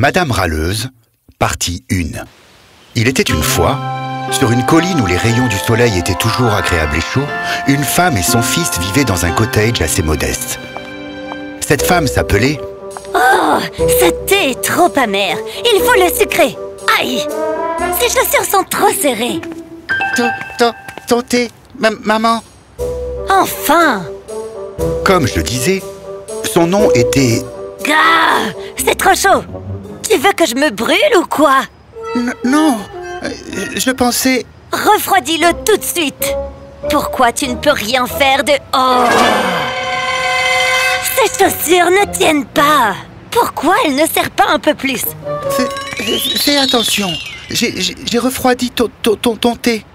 Madame Râleuse, partie 1. Il était une fois, sur une colline où les rayons du soleil étaient toujours agréables et chauds, une femme et son fils vivaient dans un cottage assez modeste. Cette femme s'appelait... Oh, ce thé est trop amer. Il faut le sucrer. Aïe! Ces chaussures sont trop serrées. Ton thé, maman. Enfin! Comme je disais, son nom était... Gah! C'est trop chaud. Tu veux que je me brûle ou quoi? Non, je pensais... Refroidis-le tout de suite. Pourquoi tu ne peux rien faire de... Oh! Ces chaussures ne tiennent pas. Pourquoi elles ne serrent pas un peu plus? Fais attention. J'ai refroidi ton thé.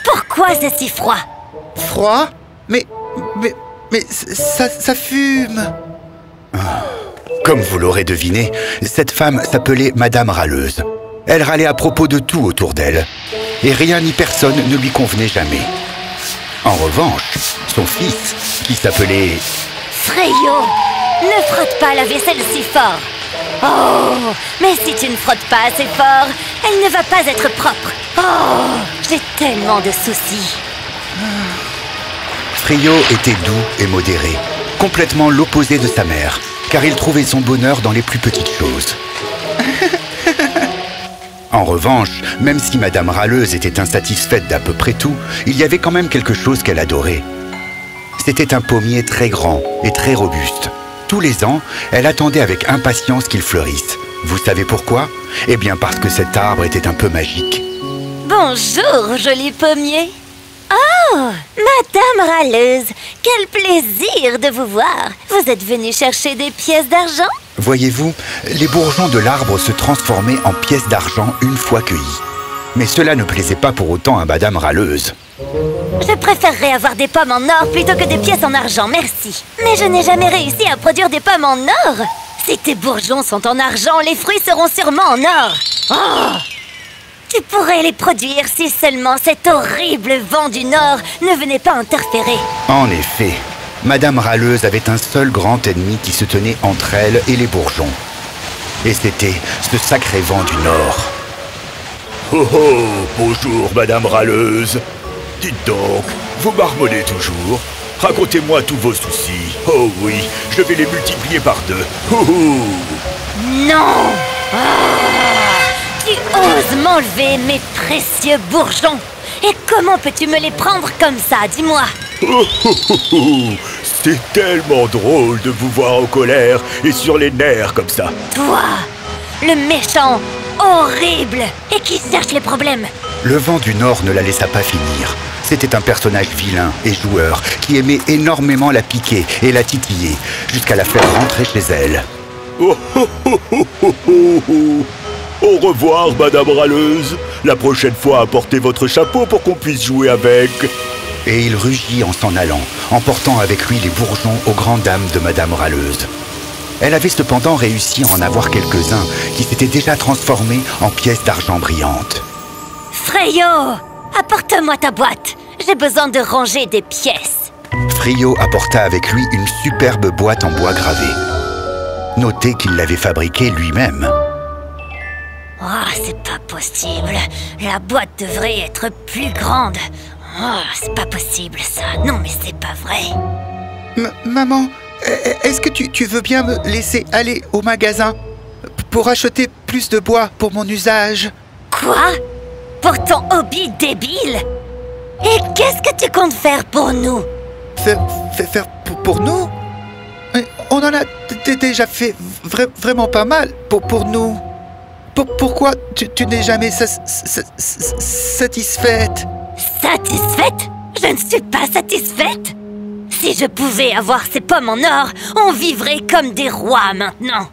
Pourquoi c'est si froid? Froid? Mais ça fume. Comme vous l'aurez deviné, cette femme s'appelait Madame Râleuse. Elle râlait à propos de tout autour d'elle. Et rien ni personne ne lui convenait jamais. En revanche, son fils, qui s'appelait... Freyo, ne frotte pas la vaisselle si fort. Oh, mais si tu ne frottes pas assez fort, elle ne va pas être propre. Oh, j'ai tellement de soucis. Freyo était doux et modéré, complètement l'opposé de sa mère, car il trouvait son bonheur dans les plus petites choses. En revanche, même si Madame Râleuse était insatisfaite d'à peu près tout, il y avait quand même quelque chose qu'elle adorait. C'était un pommier très grand et très robuste. Tous les ans, elle attendait avec impatience qu'il fleurisse. Vous savez pourquoi? Eh bien parce que cet arbre était un peu magique. Bonjour, joli pommier. Oh, Madame Râleuse, quel plaisir de vous voir. Vous êtes venue chercher des pièces d'argent? Voyez-vous, les bourgeons de l'arbre se transformaient en pièces d'argent une fois cueillis. Mais cela ne plaisait pas pour autant à Madame Râleuse. Je préférerais avoir des pommes en or plutôt que des pièces en argent, merci. Mais je n'ai jamais réussi à produire des pommes en or. Si tes bourgeons sont en argent, les fruits seront sûrement en or. Oh! Tu pourrais les produire si seulement cet horrible vent du Nord ne venait pas interférer. En effet, Madame Râleuse avait un seul grand ennemi qui se tenait entre elle et les bourgeons. Et c'était ce sacré vent du Nord. Oh oh, bonjour Madame Râleuse. Dites donc, vous marmonnez toujours? Racontez-moi tous vos soucis. Oh oui, je vais les multiplier par 2. Oh oh. Non! Tu oses m'enlever mes précieux bourgeons. Et comment peux-tu me les prendre comme ça, dis-moi? Oh oh oh oh. C'est tellement drôle de vous voir en colère et sur les nerfs comme ça. Toi, le méchant, horrible, et qui cherche les problèmes. Le vent du Nord ne la laissa pas finir. C'était un personnage vilain et joueur qui aimait énormément la piquer et la titiller jusqu'à la faire rentrer chez elle. Oh oh oh oh oh oh oh. Au revoir, Madame Râleuse. La prochaine fois, apportez votre chapeau pour qu'on puisse jouer avec. Et il rugit en s'en allant, emportant avec lui les bourgeons aux grandes dames de Madame Râleuse. Elle avait cependant réussi à en avoir quelques-uns qui s'étaient déjà transformés en pièces d'argent brillantes. Freyo, apporte-moi ta boîte. J'ai besoin de ranger des pièces. Freyo apporta avec lui une superbe boîte en bois gravé. Notez qu'il l'avait fabriquée lui-même. Oh, c'est pas possible. La boîte devrait être plus grande. Oh, c'est pas possible ça. Non, mais c'est pas vrai. Maman, est-ce que tu veux bien me laisser aller au magasin pour acheter plus de bois pour mon usage? Quoi? Pour ton hobby débile? Et qu'est-ce que tu comptes faire pour nous? Faire pour nous? On en a déjà fait vraiment pas mal pour nous. Pourquoi tu n'es jamais satisfaite? Satisfaite? Je ne suis pas satisfaite. Si je pouvais avoir ces pommes en or, on vivrait comme des rois maintenant.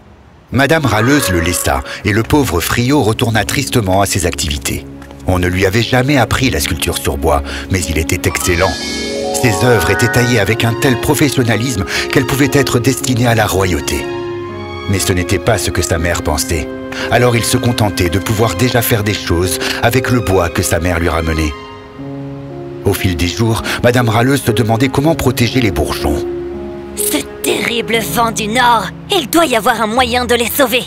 Madame Râleuse le laissa et le pauvre Freyo retourna tristement à ses activités. On ne lui avait jamais appris la sculpture sur bois, mais il était excellent. Ses œuvres étaient taillées avec un tel professionnalisme qu'elles pouvaient être destinées à la royauté. Mais ce n'était pas ce que sa mère pensait. Alors il se contentait de pouvoir déjà faire des choses avec le bois que sa mère lui ramenait. Au fil des jours, Madame Râleuse se demandait comment protéger les bourgeons. Ce terrible vent du Nord, il doit y avoir un moyen de les sauver.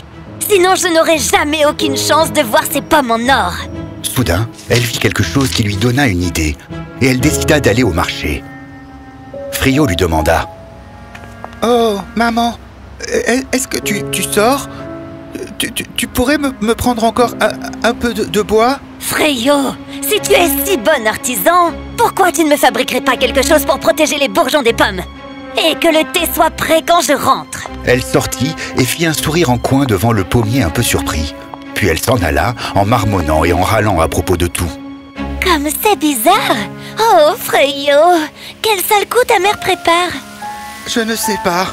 Sinon, je n'aurai jamais aucune chance de voir ces pommes en or. Soudain, elle vit quelque chose qui lui donna une idée, et elle décida d'aller au marché. Frio lui demanda: « Oh, maman, est-ce que tu sors? Tu pourrais me prendre encore un peu de bois? » Freyo, si tu es si bon artisan, pourquoi tu ne me fabriquerais pas quelque chose pour protéger les bourgeons des pommes? Et que le thé soit prêt quand je rentre. Elle sortit et fit un sourire en coin devant le pommier un peu surpris. Puis elle s'en alla en marmonnant et en râlant à propos de tout. Comme c'est bizarre! Oh, Freyo, quel sale coup ta mère prépare! Je ne sais pas.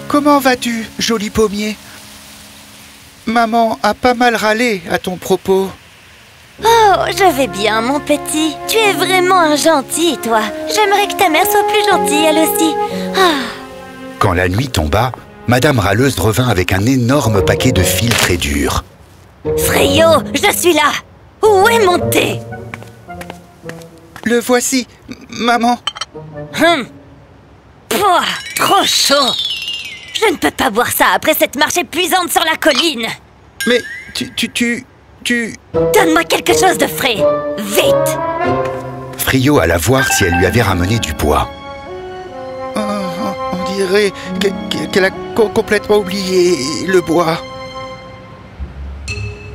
Comment vas-tu, joli pommier? Maman a pas mal râlé à ton propos. Oh, je vais bien, mon petit. Tu es vraiment un gentil, toi. J'aimerais que ta mère soit plus gentille, elle aussi. Ah. Quand la nuit tomba, Madame Râleuse revint avec un énorme paquet de fils très durs. Freyo, je suis là. Où est mon thé? Le voici, maman. Pouah, trop chaud. Je ne peux pas boire ça après cette marche épuisante sur la colline. Mais tu... Donne-moi quelque chose de frais. Vite. Frio alla voir si elle lui avait ramené du bois. On dirait qu'elle a complètement oublié le bois.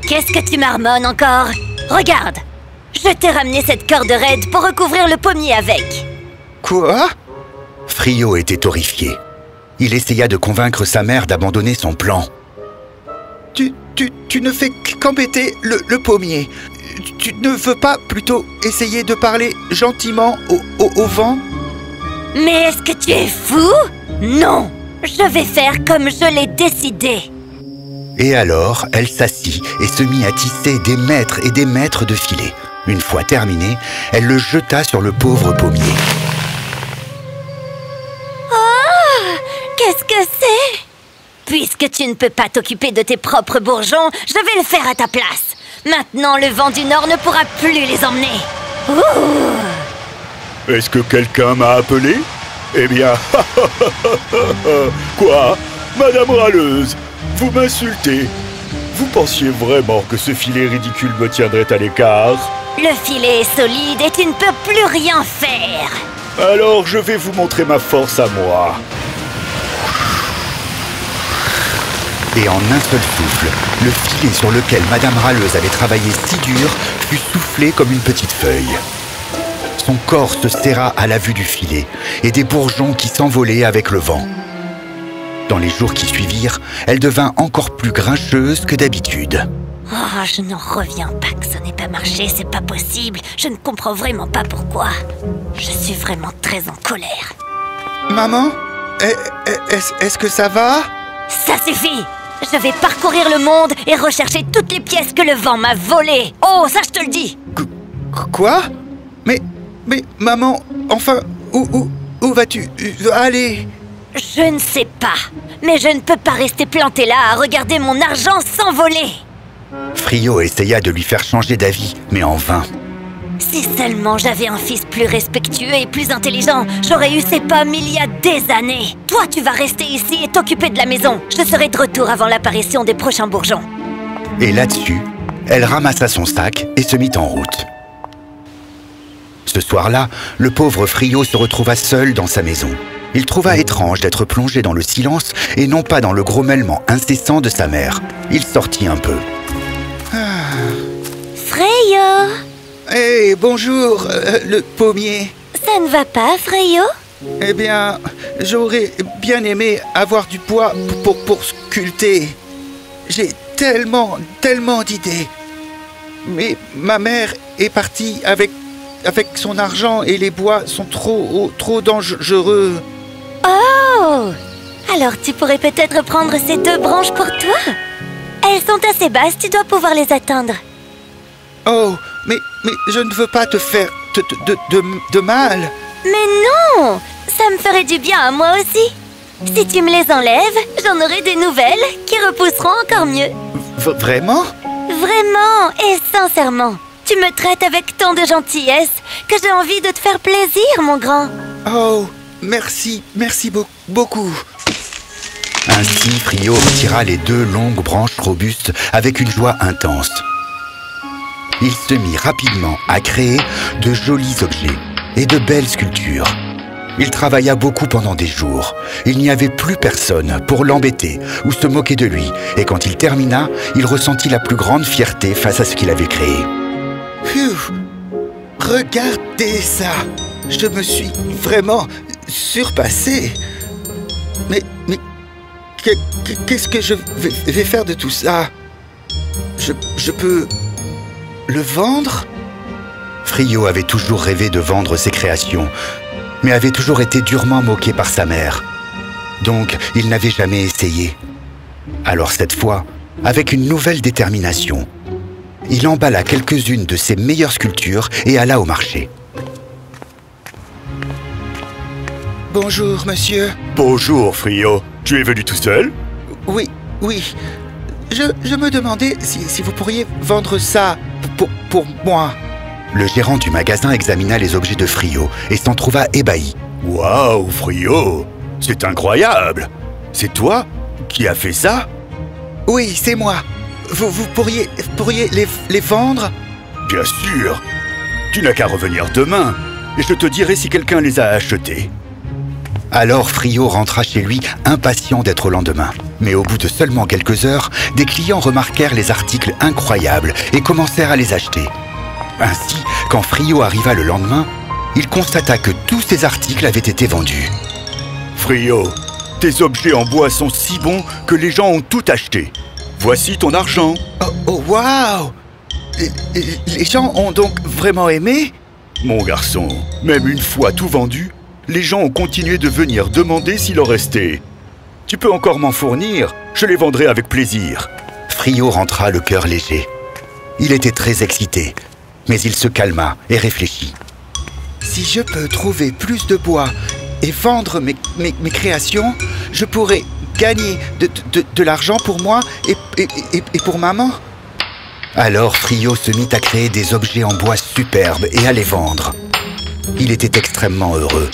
Qu'est-ce que tu marmonnes encore? Regarde, je t'ai ramené cette corde raide pour recouvrir le pommier avec. Quoi? Frio était horrifié. Il essaya de convaincre sa mère d'abandonner son plan. Tu ne fais qu'embêter le pommier. Tu ne veux pas plutôt essayer de parler gentiment au vent? Mais est-ce que tu es fou? Non, je vais faire comme je l'ai décidé. Et alors, elle s'assit et se mit à tisser des mètres de filets. Une fois terminé, elle le jeta sur le pauvre pommier. Oh, qu'est-ce que c'est? Puisque tu ne peux pas t'occuper de tes propres bourgeons, je vais le faire à ta place. Maintenant, le vent du Nord ne pourra plus les emmener. Ouh. Est-ce que quelqu'un m'a appelé? Eh bien... Quoi? Madame Râleuse, vous m'insultez. Vous pensiez vraiment que ce filet ridicule me tiendrait à l'écart? Le filet est solide et tu ne peux plus rien faire. Alors je vais vous montrer ma force à moi. Et en un seul souffle, le filet sur lequel Madame Râleuse avait travaillé si dur fut soufflé comme une petite feuille. Son corps se serra à la vue du filet et des bourgeons qui s'envolaient avec le vent. Dans les jours qui suivirent, elle devint encore plus grincheuse que d'habitude. Oh, je n'en reviens pas que ça n'ait pas marché, c'est pas possible. Je ne comprends vraiment pas pourquoi. Je suis vraiment très en colère. Maman, est-ce que ça va? Ça suffit! Je vais parcourir le monde et rechercher toutes les pièces que le vent m'a volées. Oh, ça je te le dis! Quoi? Mais maman, enfin, où vas-tu? Allez! Je ne sais pas, mais je ne peux pas rester plantée là à regarder mon argent s'envoler. Frio essaya de lui faire changer d'avis, mais en vain. Si seulement j'avais un fils plus respectueux et plus intelligent, j'aurais eu ces pommes il y a des années. Toi, tu vas rester ici et t'occuper de la maison. Je serai de retour avant l'apparition des prochains bourgeons. Et là-dessus, elle ramassa son sac et se mit en route. Ce soir-là, le pauvre Frio se retrouva seul dans sa maison. Il trouva étrange d'être plongé dans le silence et non pas dans le grommellement incessant de sa mère. Il sortit un peu. Freyo! Hey, bonjour, le pommier. Ça ne va pas, Freyo? Eh bien, j'aurais bien aimé avoir du bois pour sculpter. J'ai tellement d'idées. Mais ma mère est partie avec son argent et les bois sont trop dangereux. Oh! Alors tu pourrais peut-être prendre ces 2 branches pour toi? Elles sont assez basses, tu dois pouvoir les atteindre. Oh, mais je ne veux pas te faire de mal. Mais non! Ça me ferait du bien à moi aussi. Si tu me les enlèves, j'en aurai des nouvelles qui repousseront encore mieux. Vraiment? Vraiment et sincèrement. Tu me traites avec tant de gentillesse que j'ai envie de te faire plaisir, mon grand. Oh, merci beaucoup. Ainsi, Frio retira les 2 longues branches robustes avec une joie intense. Il se mit rapidement à créer de jolis objets et de belles sculptures. Il travailla beaucoup pendant des jours. Il n'y avait plus personne pour l'embêter ou se moquer de lui. Et quand il termina, il ressentit la plus grande fierté face à ce qu'il avait créé. Phew! Regardez ça! Je me suis vraiment surpassé. Mais qu'est-ce que je vais faire de tout ça? Je peux le vendre? Frio avait toujours rêvé de vendre ses créations, mais avait toujours été durement moqué par sa mère. Donc, il n'avait jamais essayé. Alors cette fois, avec une nouvelle détermination, il emballa quelques-unes de ses meilleures sculptures et alla au marché. Bonjour, monsieur. Bonjour, Frio. Tu es venu tout seul? Oui. Je me demandais si vous pourriez vendre ça pour moi. Le gérant du magasin examina les objets de Frio et s'en trouva ébahi. Waouh, Frio! C'est incroyable! C'est toi qui as fait ça? Oui, c'est moi. Vous pourriez les vendre? Bien sûr! Tu n'as qu'à revenir demain et je te dirai si quelqu'un les a achetés. Alors Frio rentra chez lui, impatient d'être au lendemain. Mais au bout de seulement quelques heures, des clients remarquèrent les articles incroyables et commencèrent à les acheter. Ainsi, quand Frio arriva le lendemain, il constata que tous ces articles avaient été vendus. Frio, tes objets en bois sont si bons que les gens ont tout acheté. Voici ton argent. Oh, waouh! Les gens ont donc vraiment aimé? Mon garçon, même une fois tout vendu, les gens ont continué de venir demander s'il en restait. Tu peux encore m'en fournir, je les vendrai avec plaisir. Frio rentra le cœur léger. Il était très excité, mais il se calma et réfléchit. Si je peux trouver plus de bois et vendre mes créations, je pourrais gagner de l'argent pour moi et pour maman. Alors Frio se mit à créer des objets en bois superbes et à les vendre. Il était extrêmement heureux.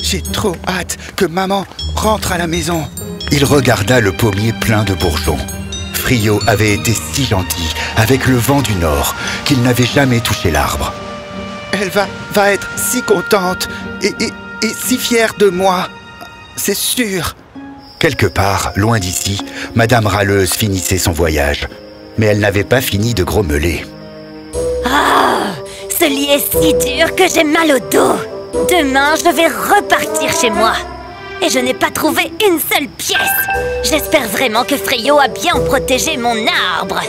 J'ai trop hâte que maman rentre à la maison. Il regarda le pommier plein de bourgeons. Frio avait été si gentil avec le vent du nord qu'il n'avait jamais touché l'arbre. Elle va être si contente et si fière de moi. C'est sûr. Quelque part, loin d'ici, Madame Râleuse finissait son voyage. Mais elle n'avait pas fini de grommeler. Ah, ce lit est si dur que j'ai mal au dos. Demain, je vais repartir chez moi. Et je n'ai pas trouvé une seule pièce. J'espère vraiment que Frio a bien protégé mon arbre.